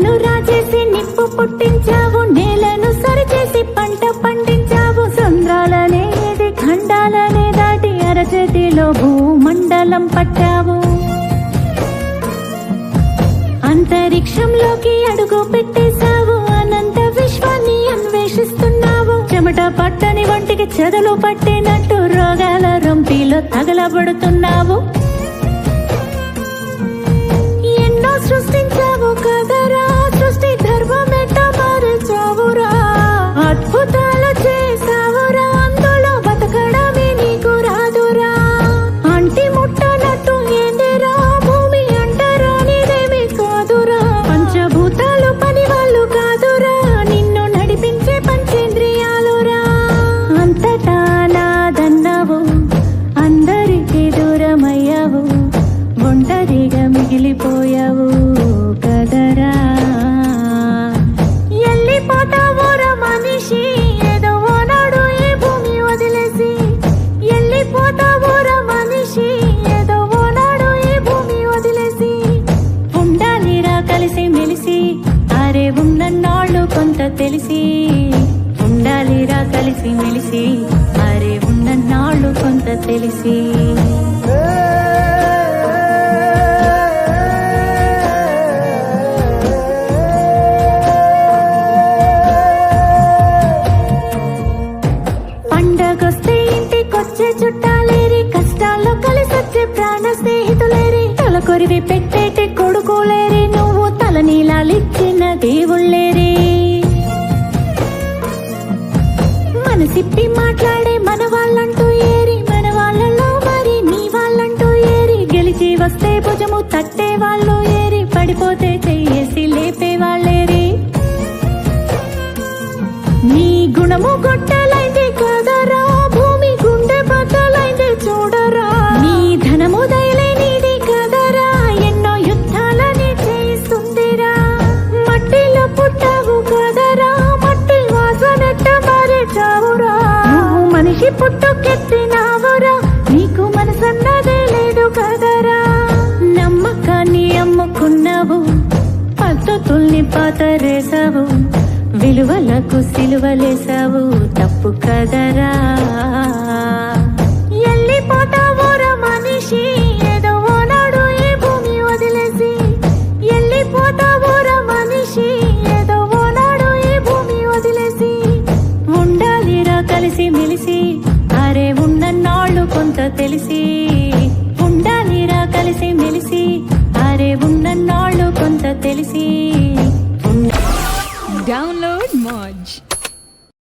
నిప్పులను రాజేసి నిప్పు పుట్టించావు, నేలను సరిచేసి పంట పండించావు. సంద్రాలనేది ఖండాలనే దాటి అరచేతిలో భూమండలం పట్టావు. అంతరిక్షంలోకి అడుగు పెట్టేశావు, అనంత విశ్వాన్ని అన్వేషిస్తున్నావు. చెమట పట్టని వంటికి చెదలు పట్టినట్టు రోగాల రొంపిలో తగలబడుతున్నావు. ఎన్నో సృష్టించావు కదరా, సృష్టి ధర్మమెట్ట మార్చావురా. అద్భుతాలు చేసావురా, అందులో బతకడమే నీకు రాదురా. అంటి ముట్టనట్టు ఏందిరా భూమి అంటారా, నీదేమి కాదురా. పంచభూతాలు పని వాళ్ళు కాదురా, నిన్ను నడిపించే పంచేంద్రియాలురా. అంతటా నాదన్నావు, అందరికీ దూరమయ్యావు, ఒంటరిగా మిగిలిపోయావు కదరా. ఎల్లిపోతావురా మనిషి, ఏదో ఓనాడు ఈ భూమి వదిలేసి. ఎల్లిపోతావురా మనిషి, ఏదో ఓనాడు ఈ భూమి వదిలేసి. ఉండాలిరా కలిసి మెలిసి, అరే ఉన్నన్నాళ్ళు కొంత తెలిసి. ఉండాలిరా కలిసి మెలిసి, అరే ఉన్నన్నాళ్ళు కొంత తెలిసి. పండగొస్తే ఇంటికొచ్చే చుట్టాలేరి, కష్టాల్లో కలిసొచ్చే ప్రాణ స్నేహితులేరి. తలకొరివి పెట్టేటి కొడుకులేరి, నువ్వు తలనీలాలిచ్చిన దేవుళ్ళేరి. మనసిప్పి మాట్లాడే మన వాళ్ళంటూ ఏరి, మన వాళ్ళలో మరి నీ వాళ్ళంటూ ఏరి. గెలిచి వస్తే భుజము తట్టే వాళ్ళు ఏరి, పడిపోతే చెయ్యేసి లేపే వాళ్ళేరి. నీ గుణము గొట్టలైంది కదరా, భూమి గుండె బద్దలైంది చూడరా. నీ ధనము దయలేనిది కదరా, ఎన్నో యుద్ధాలని చేస్తుందిరా. మట్టిలో పుట్టావు కదరా, మట్టి వాసనెట్ట మారేచావురా. నువ్వు మనిషి పుట్టుకెత్తినావురా, నీకు మనసన్నదే లేదు కదరా. నమ్మకాన్ని అమ్ముకున్నావు, పద్ధతుల్ని పాతరేసావు, విలువలకు సిలువలేసావు, తప్పు కదరా. ఎల్లిపోతావురా మనిషి, ఏదో ఓనాడు ఈ భూమి వదిలేసి. ఎల్లిపోతావురా మనిషి, ఏదో ఓనాడు ఈ భూమి వదిలేసి. ఉండాలిరా కలిసి మెలిసి, అరే ఉన్నన్నాళ్ళు కొంత తెలిసి. ఉండాలిరా కలిసి మెలిసి, అరే ఉన్నన్నాళ్ళు కొంత తెలిసి. Download Moj.